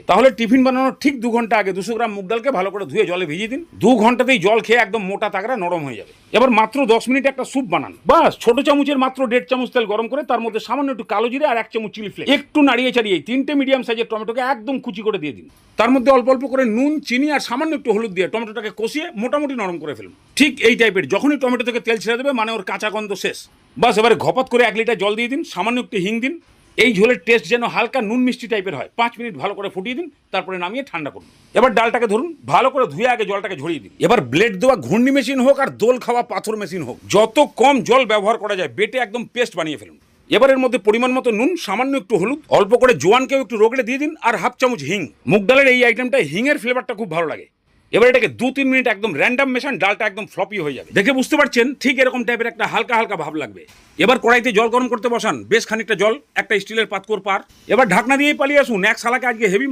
তাহলে টিফিন বানানোর ঠিক 2 ঘন্টা আগে 200 গ্রাম মুগ ডালকে ভালো করে ধুয়ে জলে ভিজিয়ে দিন। 2 ঘন্টাতেই জল খেয়ে একদম মোটা তাগড়া নরম হয়ে যাবে। এবার মাত্র 10 মিনিট একটা স্যুপ বানান। বাস ছোট চামচের মাত্র 1.5 চামচ তেল গরম করে তার মধ্যে সামান্য একটু কালো জিরে আর 1 চামচ চিলি ফ্লেক্স একটু নাড়িয়ে চাড়িয়ে 3টে মিডিয়াম সাইজের টমেটোকে একদম কুচি করে দিয়ে দিন। তার মধ্যে অল্প অল্প করে নুন, চিনি আর সামান্য একটু হলুদ দিয়ে টমেটোটাকে কষিয়ে মোটামুটি নরম করে ফেলুন। ঠিক এই টাইপের যখনই টমেটো থেকে তেল ছেড়ে দেবে মানে ওর কাঁচা গন্ধ শেষ। বাস এবারে ঘপাত করে 1 লিটার জল দিয়ে দিন, সামান্য একটু হিং দিন। এই ঝোলের টেস্ট যেন হালকা নুন মিষ্টি টাইপের হয়। 5 মিনিট ভালো করে ফুটিয়ে দিন, তারপরে নামিয়ে ঠান্ডা করুন। এবার ডালটাকে ধরুন, ভালো করে ধুয়ে আগে জলটাকে ঝরিয়ে দিন। এবার ব্লেড দেওয়া ঘূর্ণি মেশিন হোক আর দোল খাওয়া পাথর মেশিন হোক, যত কম জল ব্যবহার করা যায় বেটে একদম পেস্ট বানিয়ে ফেলুন। এবার এর মধ্যে পরিমাণ মতো নুন, সামান্য একটু হলুদ, অল্প করে জোয়ানকেও একটু রগড়ে দিয়ে দিন আর 1/2 চামচ হিং। মুগ ডালের এই আইটেমটা হিংয়ের ফ্লেভারটা খুব ভালো লাগে। এবার এটাকে 2-3 মিনিট একদম র্যান্ডম মেশান, ডালটা একদম ফ্লপি হয়ে যাবে। দেখে বুঝতে পারছেন ঠিক এরকম টাইপের একটা হালকা হালকা ভাব লাগবে। এবার কড়াইতে জল গরম করতে বসান, বেশ খানিকটা জল, একটা স্টিলের পাতকোর পার। এবার ঢাকনা দিয়েই পালিয়ে আসুন, এক শালাকে আজকে হেভি